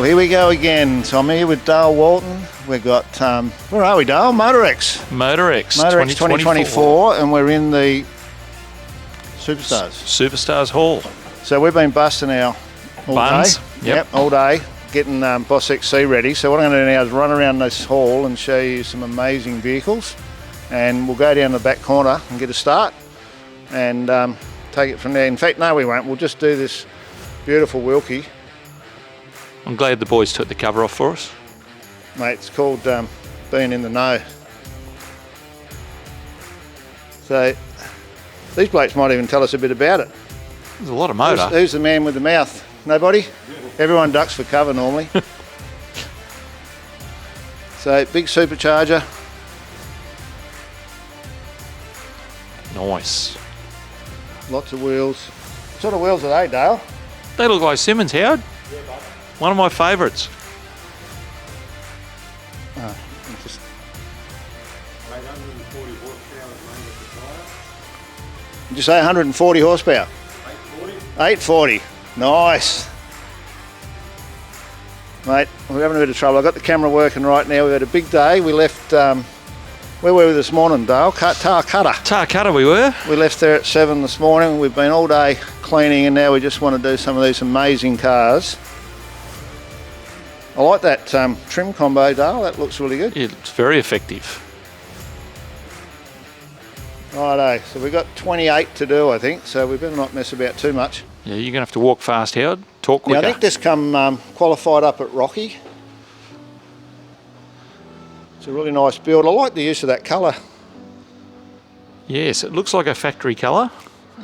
here we go again. So I'm here with Dale Walton. We've got, where are we, Dale? MotorEx 2024, and we're in the Superstars Hall. So we've been busting our buns. Yep, all day, getting BOSSXC ready. So what I'm going to do now is run around this hall and show you some amazing vehicles, and we'll go down to the back corner and get a start and take it from there. In fact, no, we won't. We'll just do this beautiful Wilkie. I'm glad the boys took the cover off for us. Mate, it's called being in the know. So these blokes might even tell us a bit about it. There's a lot of motor. Who's the man with the mouth? Nobody? Everyone ducks for cover normally. So big supercharger. Nice. Lots of wheels. What sort of wheels are they, Dale? They look like Simmons, Howard. Yeah, bud. One of my favourites. Oh, just... 840 horsepower at main at the tyre. Did you say 140 horsepower? 840. 840. Nice. Mate, we're having a bit of trouble. I've got the camera working right now. We've had a big day. We left, where were we this morning, Dale? Tarcutta we were. We left there at 7 this morning. We've been all day cleaning, and now we just want to do some of these amazing cars. I like that trim combo, Dale. That looks really good. It's very effective. Righto, so we've got 28 to do, I think, so we better not mess about too much. Yeah, you're going to have to walk fast, Howard. Talk quicker. Now, I think this come qualified up at Rocky. It's a really nice build. I like the use of that colour. Yes, it looks like a factory colour.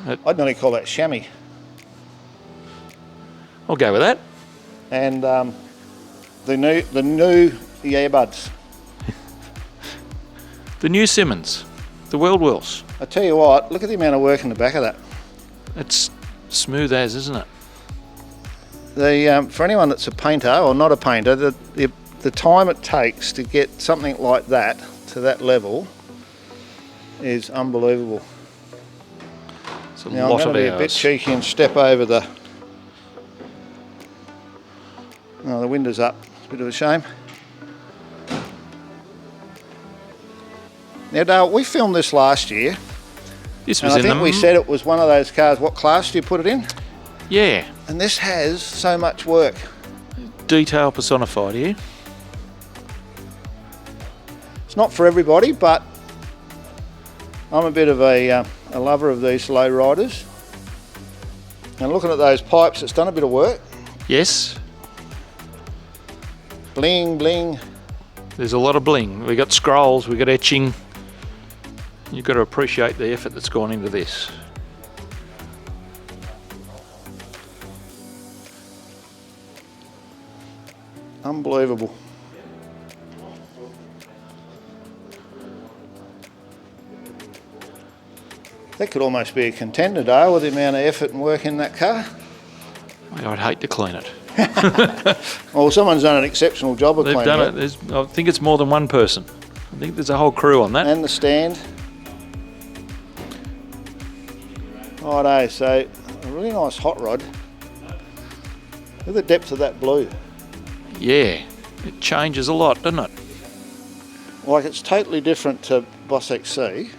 I'd nearly call that chamois. I'll go with that. And the new earbuds. The new Simmons. The World Wheels. I tell you what, look at the amount of work in the back of that. It's smooth as, isn't it? The for anyone that's a painter or not a painter, the time it takes to get something like that to that level is unbelievable. It's a Now lot I'm of going to be hours. a bit cheeky and step over the... Oh, the window's up. It's a bit of a shame. Now, Dale, we filmed this last year. This And was I in think them. we said it was one of those cars. What class do you put it in? Yeah. And this has so much work. Detail personified here. It's not for everybody, but I'm a bit of a lover of these low riders. And looking at those pipes, it's done a bit of work. Yes. Bling, bling. There's a lot of bling. We got scrolls, we got etching. You've got to appreciate the effort that's gone into this. Unbelievable. That could almost be a contender, Dale, with the amount of effort and work in that car. I'd hate to clean it. Well, someone's done an exceptional job of They've cleaning done it. I think it's more than one person. I think there's a whole crew on that. And the stand. Righto, so a really nice hot rod. Look at the depth of that blue. Yeah, it changes a lot, doesn't it? Like, it's totally different to BOSSXC.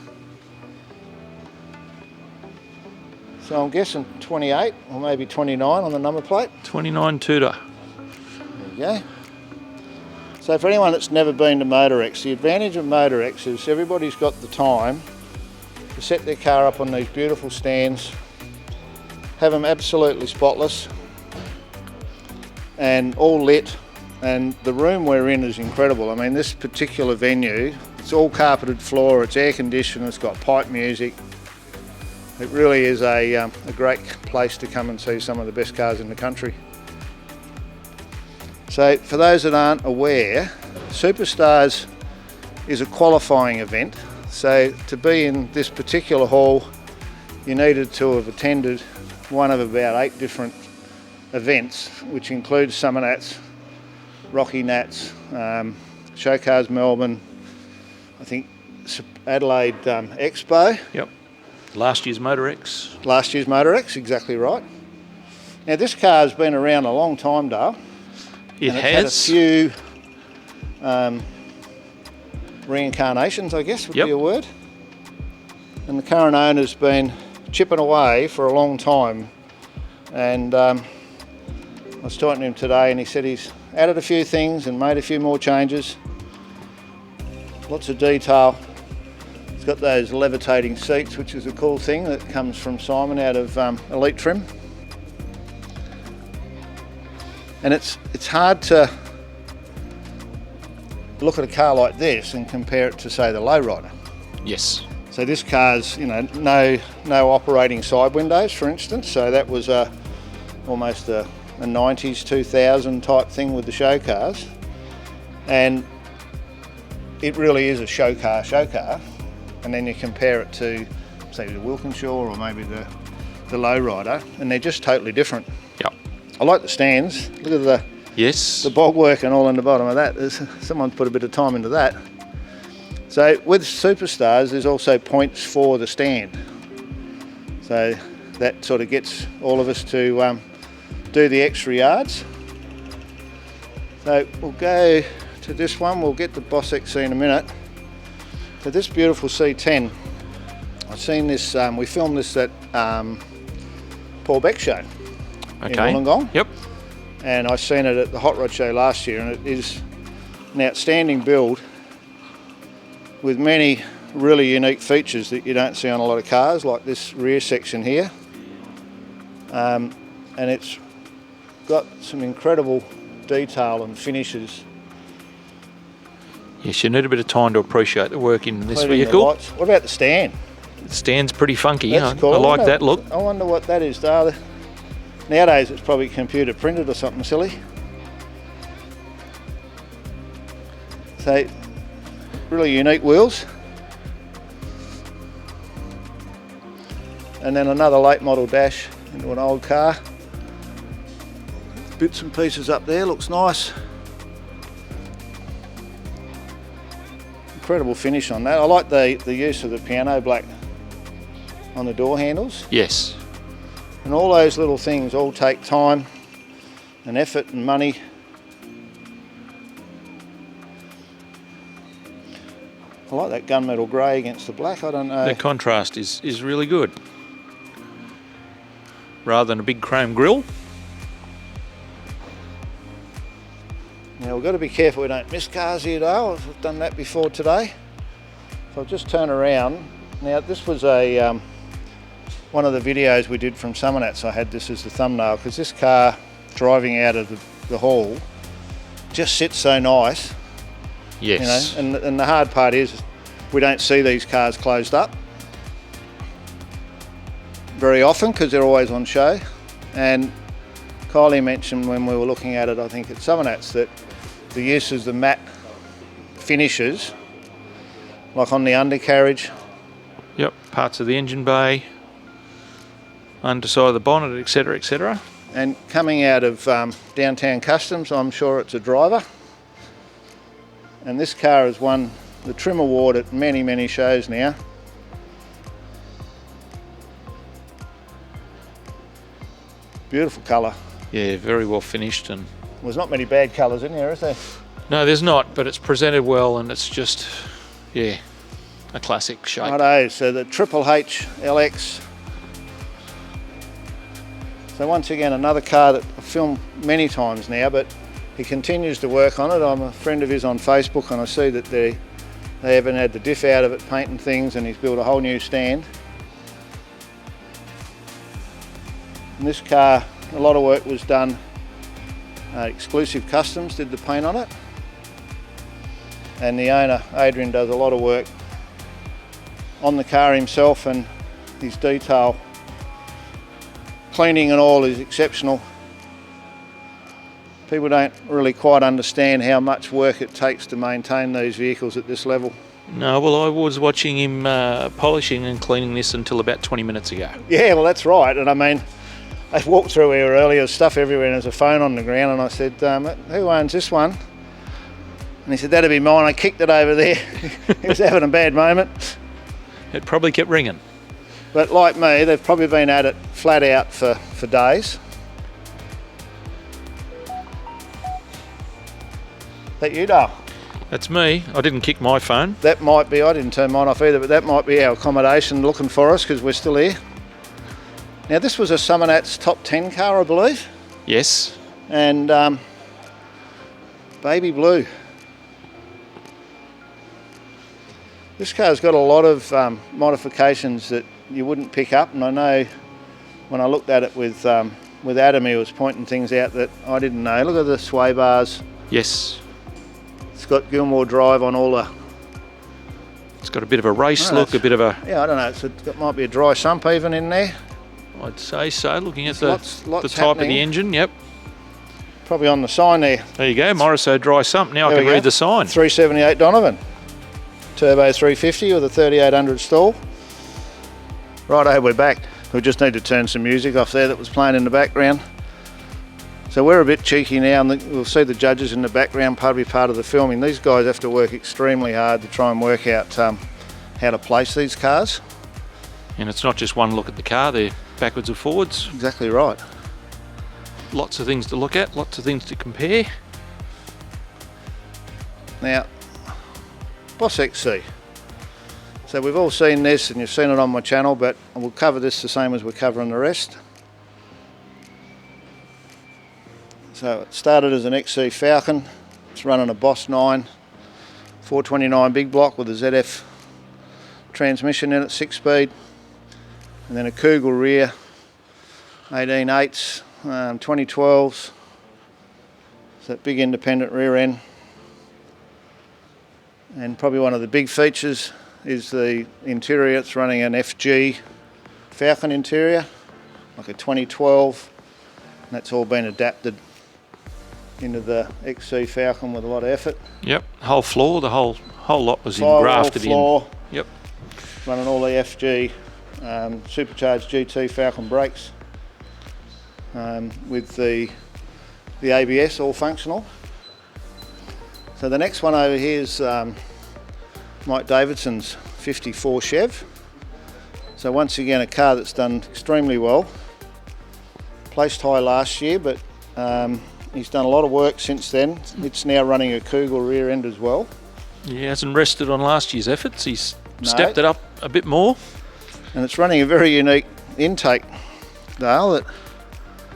So I'm guessing 28 or maybe 29 on the number plate. 29 Tudor. There you go. So for anyone that's never been to MotorEx, the advantage of MotorEx is everybody's got the time to set their car up on these beautiful stands, have them absolutely spotless and all lit, and the room we're in is incredible. I mean, this particular venue, it's all carpeted floor, it's air conditioned, it's got pipe music. It really is a great place to come and see some of the best cars in the country. So for those that aren't aware, Superstars is a qualifying event. So to be in this particular hall, you needed to have attended one of about 8 different events, which includes some of Nats, Rocky Nats, Show Cars Melbourne, I think Adelaide Expo. Yep. Last year's MotorEx. Last year's MotorEx, exactly right. Now this car's been around a long time, Dale. It and has. It's had a few reincarnations, I guess would be a word. And the current owner's been chipping away for a long time. And I was talking to him today, and he said he's added a few things and made a few more changes. Lots of detail. It's got those levitating seats, which is a cool thing that comes from Simon out of Elite Trim. And it's hard to look at a car like this and compare it to, say, the lowrider. Yes. So this car's, you know, no operating side windows, for instance. So that was almost a 90s, 2000 type thing with the show cars. And it really is a show car. And then you compare it to, say, the Wilkinshaw or maybe the lowrider, and they're just totally different. Yep. I like the stands. Look at the bog work and all in the bottom of that. Someone's put a bit of time into that. So with Superstars, there's also points for the stand. So that sort of gets all of us to do the extra yards. So we'll go to this one. We'll get the BOSSXC in a minute. So this beautiful C10, I've seen this, we filmed this at Paul Beck's show in Wollongong. Yep. And I seen it at the Hotrod show last year, and it is an outstanding build with many really unique features that you don't see on a lot of cars, like this rear section here. And it's got some incredible detail and finishes. Yes, you need a bit of time to appreciate the work in this Including the vehicle. lights. What about the stand? The stand's pretty funky. That's cool. I like that look. I wonder what that is. Nowadays it's probably computer printed or something silly. So, really unique wheels. And then another late model dash into an old car. Bits and pieces up there, looks nice. Incredible finish on that. I like the use of the piano black on the door handles. Yes. And all those little things all take time and effort and money. I like that gunmetal grey against the black. I don't know. The contrast is really good. Rather than a big chrome grille. Now we've got to be careful we don't miss cars here though. I've done that before today. So I'll just turn around. Now this was one of the videos we did from Summonats. So I had this as the thumbnail because this car driving out of the hall just sits so nice. Yes. You know, and the hard part is we don't see these cars closed up very often because they're always on show. And Kylie mentioned when we were looking at it, I think at Summonats, that the use of the matte finishes, like on the undercarriage. Yep, parts of the engine bay, underside of the bonnet, etc., etc. And coming out of downtown customs, I'm sure it's a driver. And this car has won the Trim Award at many, many shows now. Beautiful colour. Yeah, very well finished. And There's not many bad colours in here, is there? no, there's not, but it's presented well and it's just, yeah, a classic shape. Righto, so the Triple H LX. So once again, another car that I've filmed many times now, but he continues to work on it. I'm a friend of his on Facebook and I see that they haven't had the diff out of it, painting things, and he's built a whole new stand. And this car, a lot of work was done. Exclusive Customs did the paint on it. And the owner, Adrian, does a lot of work on the car himself, and his detail cleaning and all is exceptional. People don't really quite understand how much work it takes to maintain these vehicles at this level. No, well, I was watching him polishing and cleaning this until about 20 minutes ago. Yeah, well, that's right. And I mean, I walked through here earlier, stuff everywhere, and there's a phone on the ground, and I said, who owns this one? And he said, that'd be mine. I kicked it over there. He was having a bad moment. It probably kept ringing. But like me, they've probably been at it flat out for days. that you, Dale? That's me. I didn't kick my phone. That might be, I didn't turn mine off either, but that might be our accommodation looking for us because we're still here. Now this was a Summonat's top 10 car, I believe. Yes. And baby blue. This car's got a lot of modifications that you wouldn't pick up, and I know when I looked at it with Adam, he was pointing things out that I didn't know. Look at the sway bars. Yes. It's got Gilmore Drive on all the... It's got a bit of a race look, a bit of a... Yeah, I don't know. It might be a dry sump even in there. I'd say so, looking at Lots the type happening. of the engine, yep. Probably on the sign there. There you go, Morriso dry sump. Now I There can we go. read the sign. 378 Donovan. Turbo 350 with a 3800 stall. Righto, we're back. We just need to turn some music off there that was playing in the background. So we're a bit cheeky now, and we'll see the judges in the background, probably part of the filming. These guys have to work extremely hard to try and work out how to place these cars. And it's not just one look at the car, they're backwards and forwards. Exactly right. Lots of things to look at, lots of things to compare. Now, BOSSXC. So we've all seen this, and you've seen it on my channel, but we'll cover this the same as we're covering the rest. So it started as an XC Falcon. It's running a Boss 9 429 big block with a ZF transmission in it, 6-speed, and then a Kugel rear, 18.8s, 2012s. So that big independent rear end. And probably one of the big features is the interior. It's running an FG Falcon interior, like a 2012, and that's all been adapted into the XC Falcon with a lot of effort. Yep, whole floor, the whole lot was Firewall grafted floor, in. Yep. running all the FG supercharged GT Falcon brakes with the ABS all functional. So the next one over here is Mike Davidson's 54 Chev. So once again a car that's done extremely well. Placed high last year, but he's done a lot of work since then. It's now running a Kugel rear end as well. He hasn't rested on last year's efforts, he's stepped it up a bit more. And it's running a very unique intake, Dale.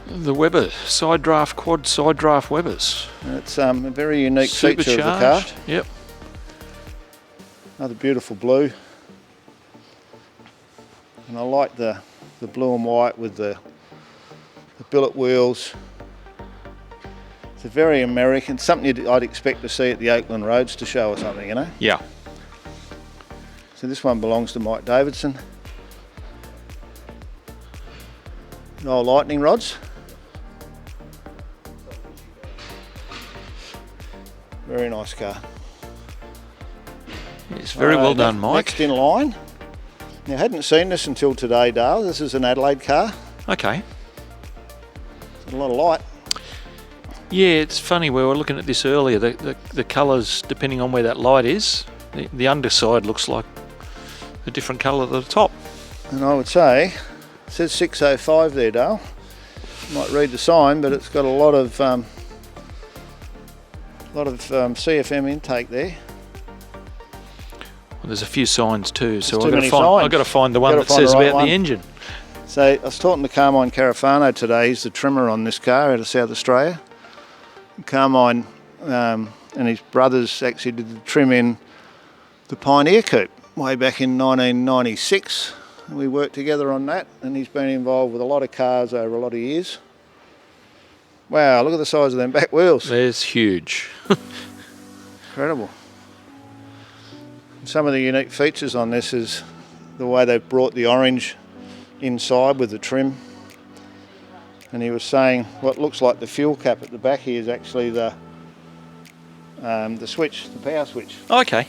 The Weber, side draft quad, side draft Webers. And it's a very unique feature of the car. Yep. Another beautiful blue. And I like the blue and white with the billet wheels. It's a very American, something I'd expect to see at the Oakland Roads to show or something, you know? Yeah. So this one belongs to Mike Davidson. No lightning rods. Very nice car. It's very well done, Mike. Next in line. Now, I hadn't seen this until today, Dale. This is an Adelaide car. Okay. It's a lot of light. Yeah, it's funny, we were looking at this earlier, the colours, depending on where that light is, the underside looks like a different colour than the top. And I would say, it says 605 there, Dale. You might read the sign, but it's got a lot of CFM intake there. Well, there's a few signs too, so There's too many I've got to find the one that says about the engine. So I was talking to Carmine Carafano today. He's the trimmer on this car out of South Australia. Carmine and his brothers actually did the trim in the Pioneer Coupe way back in 1996. We worked together on that, and he's been involved with a lot of cars over a lot of years. Wow, look at the size of them back wheels. There's huge. Incredible. Some of the unique features on this is the way they've brought the orange inside with the trim. And he was saying what looks like the fuel cap at the back here is actually the switch, the power switch. Okay.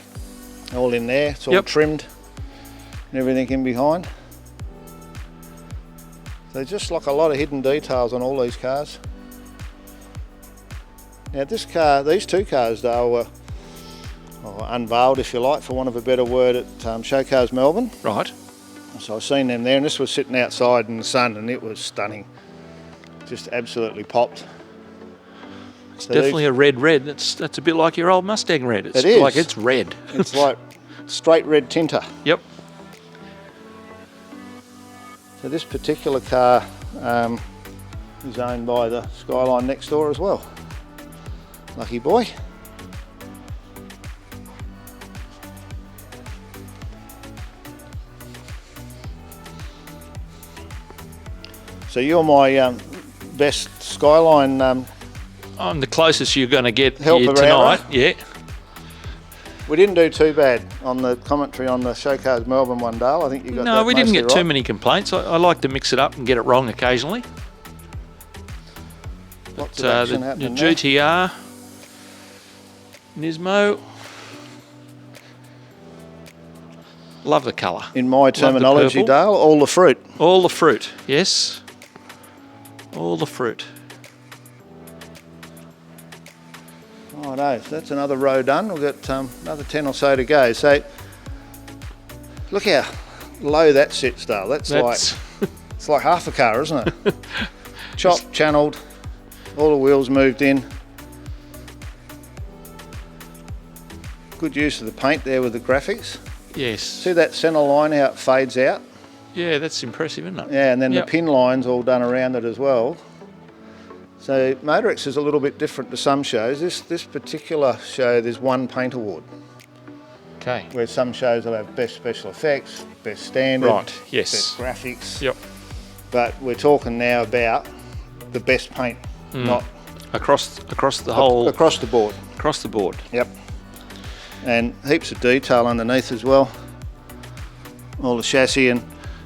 All in there, it's all trimmed and everything in behind. So just like a lot of hidden details on all these cars. Now this car, these two cars though were unveiled, if you like, for want of a better word, at Show Cars Melbourne. Right. So I've seen them there, and this was sitting outside in the sun, and it was stunning. Just absolutely popped. It's definitely a red. That's a bit like your old Mustang red. It's It is. like it's red. It's like straight red tinter. Yep. So this particular car is owned by the Skyline next door as well. Lucky boy. So you're my best Skyline I'm the closest you're going to get helper here out, tonight. right? Yeah. We didn't do too bad on the commentary on the Showcars Melbourne one, Dale. I think you got that No, we didn't mostly get too right. many complaints. I like to mix it up and get it wrong occasionally. Lots But, of action the happening there. GTR, Nismo. Love the colour. In my terminology, purple. Dale, all the fruit. All the fruit, yes. All the fruit. Oh no, so that's another row done. We've got another 10 or so to go. So look how low that sits, Dale. That's like it's like half a car, isn't it? Chopped, channeled, all the wheels moved in. Good use of the paint there with the graphics. Yes. See that centre line, how it fades out? Yeah, that's impressive, isn't it? Yeah, and then Yep. the pin line's all done around it as well. So MotorEx is a little bit different to some shows. This particular show, there's one paint award, Okay. where some shows will have best special effects, best standard, Right, yes. best graphics. Yep. But we're talking now about the best paint, not Across the whole, across the board. across the board. Yep. And heaps of detail underneath as well. All the chassis, and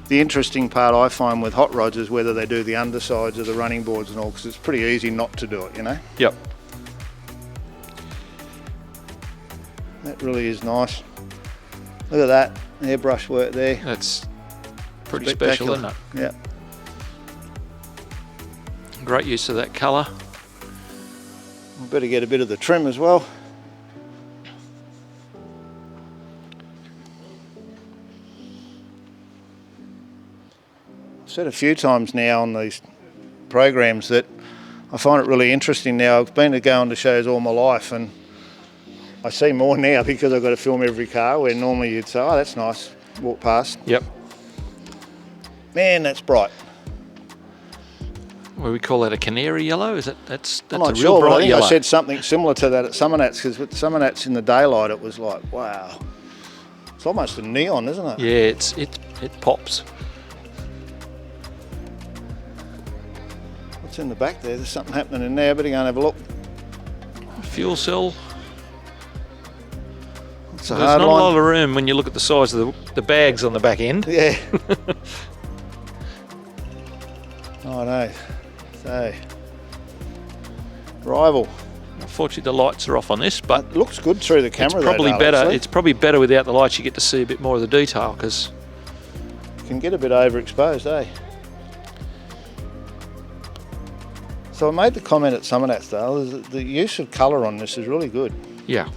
the interesting part I find with hot rods is whether they do the undersides of the running boards and all, because it's pretty easy not to do it, you know. Yep. That really is nice. Look at that airbrush work there. That's pretty special, isn't it? Yeah. Great use of that colour. We better get a bit of the trim as well. I've said a few times now on these programs that I find it really interesting now. I've been to go on to shows all my life, and I see more now because I've got to film every car, where normally you'd say, oh, that's nice, walk past. Yep. Man, that's bright. What do we call that, a canary yellow? Is it? That's I'm a not real sure, but I bright think yellow. I said something similar to that at Summernats, because with Summernats in the daylight, it was like, wow. It's almost a neon, isn't it? Yeah, it pops. What's in the back there? There's something happening in there. Better go and have a look. Fuel cell. It's a There's hard not a lot line. of room when you look at the size of the bags on the back end. Yeah. Oh no. So, rival. Unfortunately, the lights are off on this, but It looks good through the camera. it's probably though, Dale, better. actually. It's probably better without the lights. You get to see a bit more of the detail because Can get a bit overexposed, eh? So I made the comment at Summernats, Dale, is that the use of colour on this is really good. yeah,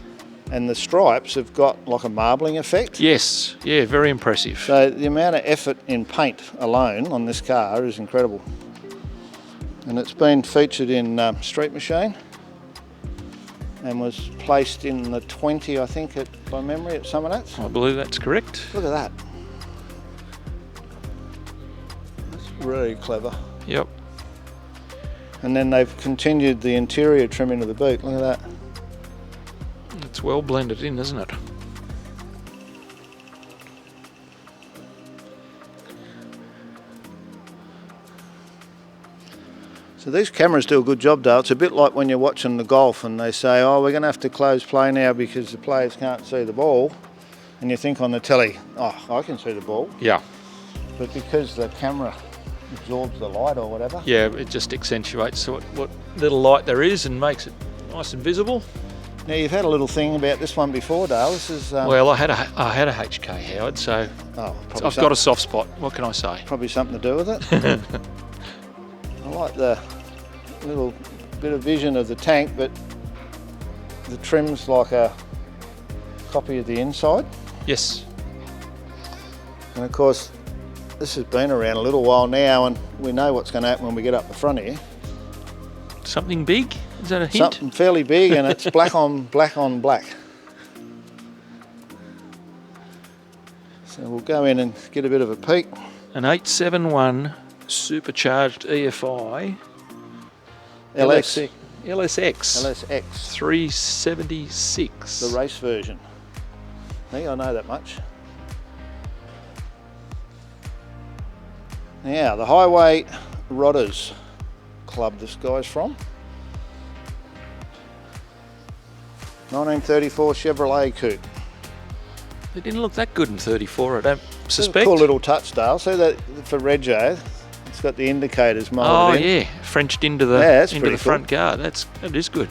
And the stripes have got like a marbling effect. yes, yeah, very impressive. So the amount of effort in paint alone on this car is incredible. And it's been featured in Street Machine and was placed in the 20, I think, by memory, at Summernats. I believe that's correct. Look at that. That's really clever. Yep. And then they've continued the interior trim into the boot. Look at that. It's well blended in, isn't it? So these cameras do a good job, Dale. It's a bit like when you're watching the golf and they say, oh, we're going to have to close play now because the players can't see the ball. And you think on the telly, oh, I can see the ball. Yeah. But because the camera absorbs the light or whatever. Yeah, it just accentuates what little light there is and makes it nice and visible. Now, you've had a little thing about this one before, Dale. This is... Well, I had a HK, Howard, so I've got a soft spot. What can I say? Probably something to do with it. I like the little bit of vision of the tank, but the trim's like a copy of the inside. Yes. And of course, this has been around a little while now, and we know what's going to happen when we get up the front here. Something big? Is that a hint? Something fairly big, and it's black on black on black. So we'll go in and get a bit of a peek. An 871 supercharged EFI LS. LSX 376. The race version. I think I know that much. Now, the Highway Rodders Club this guy's from. 1934 Chevrolet Coupe. They didn't look that good in 34, I don't It's a suspect. cool little touch, Dale. See that for Rego, it's got the indicators Oh moulded in. yeah, Frenched into the that's into pretty the front guard. That is good.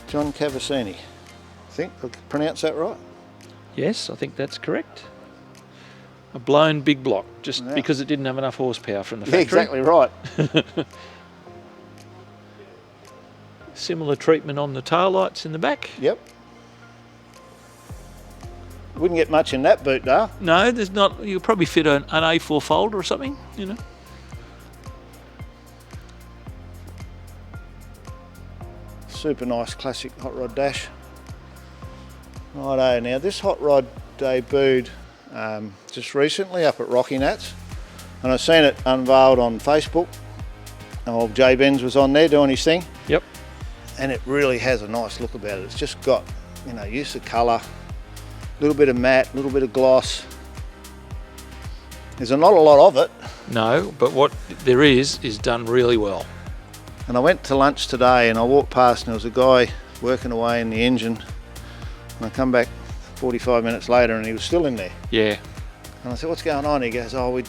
John Cavassini. I think I pronounced that right. Yes, I think that's correct. A blown big block, just Yeah. because it didn't have enough horsepower from the Yeah, factory. exactly right. Similar treatment on the tail lights in the back. Yep. Wouldn't get much in that boot, Dale. No, there's not. You'll probably fit an A4 folder or something, you know. Super nice classic hot rod dash. Righto, now this hot rod debuted just recently up at Rocky Nats, and I've seen it unveiled on Facebook. Old Jay Benz was on there doing his thing, Yep. and it really has a nice look about it. It's just got, you know, use of colour, a little bit of matte, a little bit of gloss. There's not a lot of it. No, but what there is done really well. And I went to lunch today and I walked past and there was a guy working away in the engine, and I come back 45 minutes later and he was still in there. Yeah. And I said, what's going on? He goes, oh, we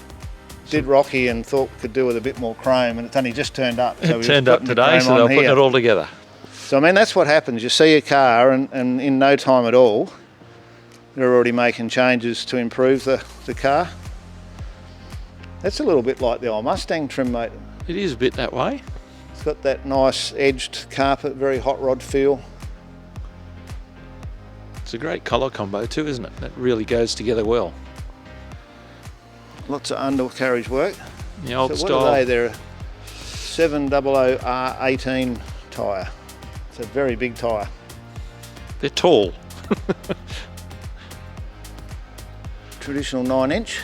did Rocky and thought we could do with a bit more chrome, and it's only just turned up. So It turned up today, so they're putting it all together. So I mean, that's what happens. You see a car and in no time at all, they're already making changes to improve the car. That's a little bit like the old Mustang trim, mate. It is a bit that way. It's got that nice edged carpet, very hot rod feel. It's a great colour combo too, isn't it? That really goes together well. Lots of undercarriage work. The old So style. what are they? They're a 700R18 tyre. It's a very big tyre. They're tall. Traditional 9-inch.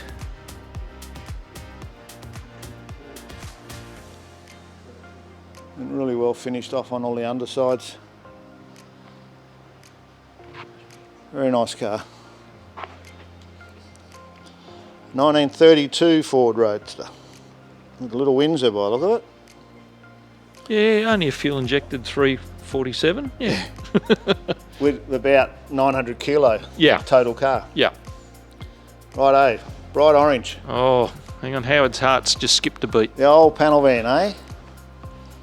And really well finished off on all the undersides. Very nice car. 1932 Ford Roadster. With a little Windsor by the look of it. Yeah, only a fuel injected 347. Yeah. With about 900 kilo Yeah. total car. Yeah. Righto, bright orange. Oh, hang on. Howard's Heart's just skipped a beat. The old panel van, eh?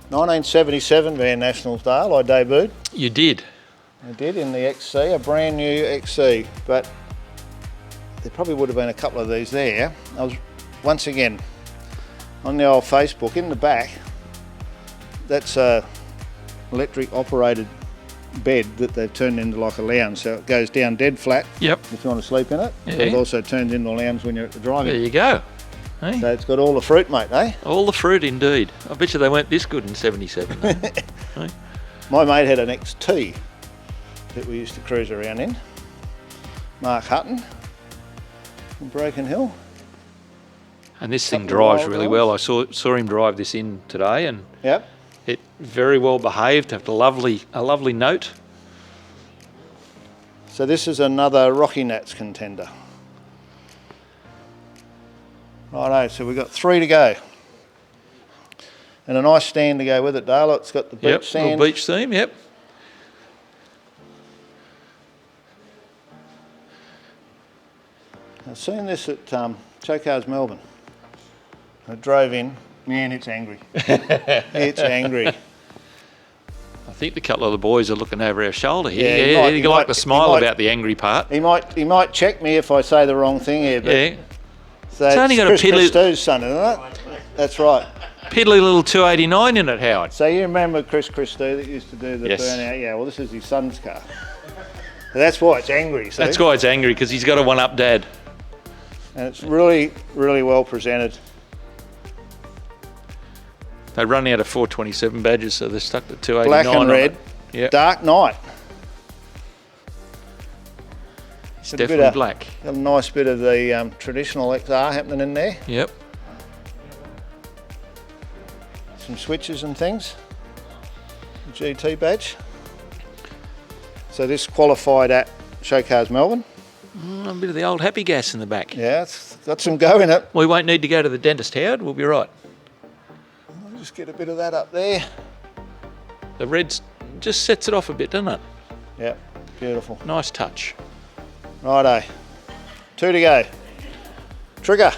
1977 Van Nationals, Dale, I debuted. You did. I did in the XC, a brand new XC, but there probably would have been a couple of these there. I was, once again, on the old Facebook, in the back, that's a electric operated bed that they've turned into like a lounge, so it goes down dead flat Yep. if you want to sleep in it. Yeah. It also turns into a lounge when you're at the There driving. you go. Hey? So it's got all the fruit, mate, eh? All the fruit indeed. I bet you they weren't this good in 77. Hey? My mate had an XT that we used to cruise around in. Mark Hutton from Broken Hill. And this thing Couple of drives wild really well. I saw him drive this in today, and Yep. it very well behaved. Had a lovely note. So this is another Rocky Nats contender. Righto, so we've got 3 to go. And a nice stand to go with it, Dale. It's got the beach Yep. stand. Little beach theme. Yep. I've seen this at BOSSXC Melbourne. I drove in. Man, it's angry. It's angry. I think the couple of the boys are looking over our shoulder here. Yeah, he Yeah, might- you he like might- to he smile might- about the angry part. He might check me if I say the wrong thing here, but Yeah. so It's only got a Chris piddly- Christou's son, isn't it? That's right. Piddly little 289 in it, Howard. So you remember Chris Christou that used to do the Yes. burnout? Yeah, well, this is his son's car. So that's why it's angry, see? That's why it's angry, because he's got a one-up dad. And it's really, really well presented. They run out of 427 badges, so they're stuck to 289. Black and red. Yeah, Dark Knight. it's Got a bit definitely of- black. Got a nice bit of the traditional XR happening in there. Yep. Some switches and things. GT badge. So this qualified at Showcars Melbourne. A bit of the old happy gas in the back. Yeah, it's got some go in it. We won't need to go to the dentist, Howard. We'll be right. I'll just get a bit of that up there. The red just sets it off a bit, doesn't it? Yeah, beautiful. Nice touch. Righto. 2 to go. Trigger.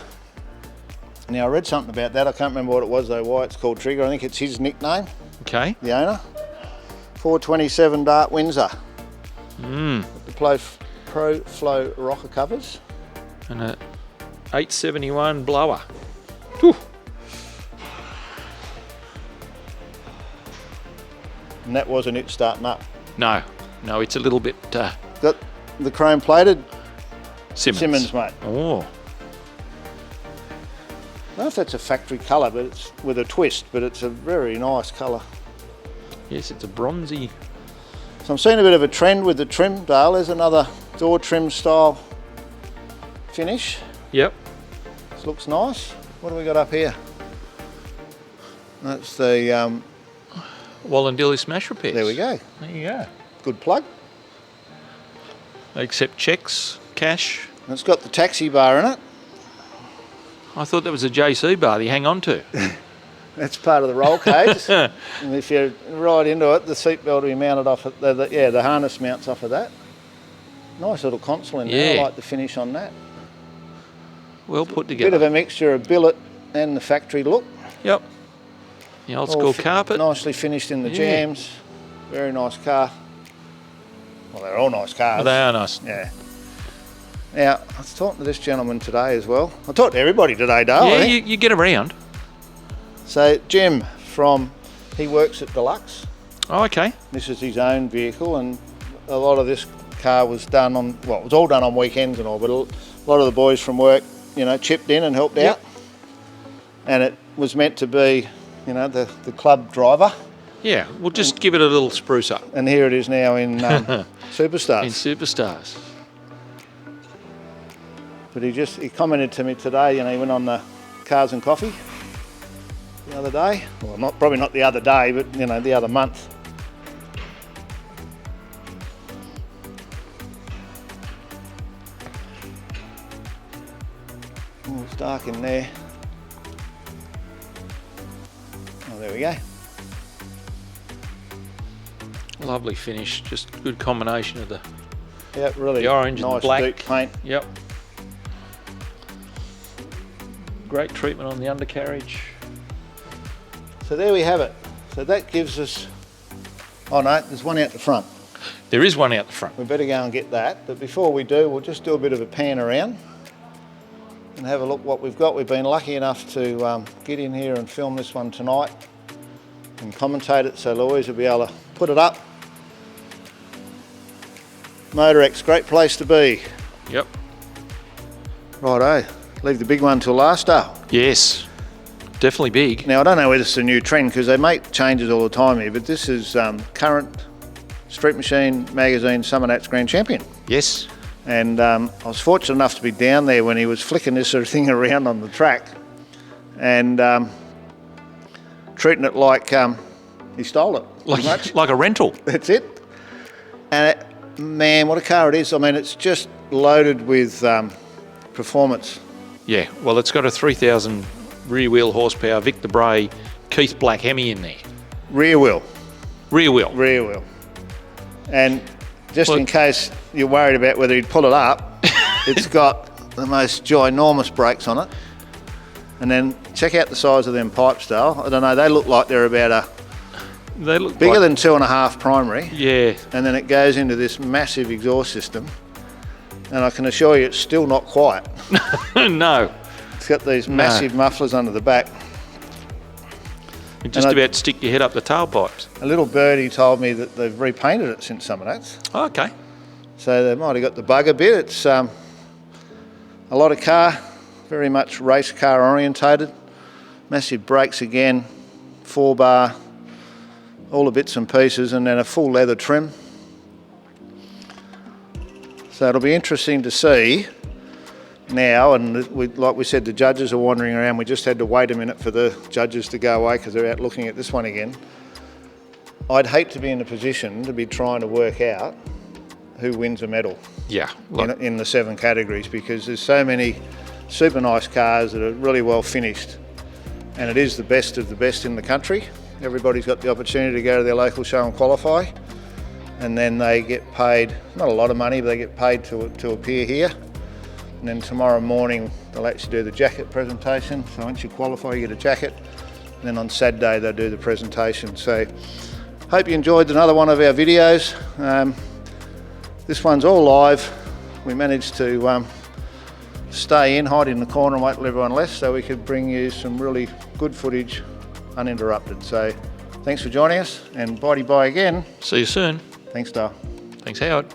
Now I read something about that. I can't remember what it was though, why it's called Trigger. I think it's his nickname, Okay. the owner. 427 Dart Windsor. Mm. The Pro Flow rocker covers. And a 871 blower. Whew. And that wasn't it starting up. No, it's a little bit Got the chrome plated Simmons. mate. Oh, I don't know if that's a factory colour, but it's with a twist, but it's a very nice colour. yes, it's a bronzy. So I'm seeing a bit of a trend with the trim, Dale. There's another door trim style finish. Yep. This looks nice. What do we got up here? That's the, Wallandilly smash repairs. there we go. There you go. Good plug. They accept checks, cash. And it's got the taxi bar in it. I thought that was a JC bar that you hang on to. That's part of the roll cage. And if you ride into it, the seatbelt will be mounted off it. The harness mounts off of that. Nice little console in there. Yeah. I like the finish on that. Well put Bit together. of a mixture of billet and the factory look. Yep. The old All school carpet. Nicely finished in the Yeah. jams. Very nice car. Well, they're all nice cars. Oh, they are nice. Yeah. Now, I was talking to this gentleman today as well. I talked to everybody today, Dale. I Yeah, think. you get around. So, Jim he works at Deluxe. Oh, okay. This is his own vehicle, and a lot of this car was done on, well, it was all done on weekends and all, but a lot of the boys from work, chipped in and helped Yep. out. And it was meant to be, the club driver. Yeah, we'll just give it a little spruce up And here it is now in in Superstars. Superstars. But he commented to me today, he went on the Cars and Coffee the other day. Well, probably not the other day, but the other month. Oh, it's dark in there. Oh, there we go. Lovely finish. Just good combination of the. Yeah, really The orange and the nice black. deep paint. Yep. Great treatment on the undercarriage. So there we have it. So that gives us, oh no, there's one out the front. There is one out the front. We better go and get that. But before we do, we'll just do a bit of a pan around and have a look what we've got. We've been lucky enough to get in here and film this one tonight and commentate it, so Louise will be able to put it up. MotorEx, great place to be. Yep. Righto, leave the big one till last, Dale. Yes. Definitely big. Now I don't know whether it's a new trend because they make changes all the time here, but this is current Street Machine Magazine Summer Nats Grand Champion. Yes. And I was fortunate enough to be down there when he was flicking this sort of thing around on the track and treating it like he stole it, pretty much. Like a rental. That's it. And man, what a car it is. I mean, it's just loaded with performance. Yeah. Well, it's got a 3,000 rear wheel horsepower Victor Bray Keith Black Hemi in there. Rear wheel. Rear wheel. Rear wheel. And just Well- in case you're worried about whether he'd pull it up, it's got the most ginormous brakes on it. And then check out the size of them pipes, Dale. I don't know, they look like they're about They look bigger like, than 2.5 primary. Yeah. And then it goes into this massive exhaust system. And I can assure you it's still not quiet. No. It's got these massive mufflers under the back. You just And I- about stick your head up the tailpipes. A little birdie told me that they've repainted it since some of that. Oh, okay. So they might have got the bug a bit. It's a lot of car, very much race car orientated. Massive brakes again, 4-bar, all the bits and pieces, and then a full leather trim. So it'll be interesting to see now, and like we said, the judges are wandering around. We just had to wait a minute for the judges to go away because they're out looking at this one again. I'd hate to be in a position to be trying to work out who wins a medal. Yeah. In the 7 categories, because there's so many super nice cars that are really well finished, and it is the best of the best in the country. Everybody's got the opportunity to go to their local show and qualify, and then they get paid, not a lot of money, but they get paid to appear here. And then tomorrow morning they'll actually do the jacket presentation. So once you qualify, you get a jacket. And then on Saturday they'll do the presentation. So hope you enjoyed another one of our videos. This one's all live. We managed to stay in, hide in the corner and wait till everyone left so we could bring you some really good footage uninterrupted. So thanks for joining us, and bye again. See you soon. Thanks, Dale. Thanks, Howard.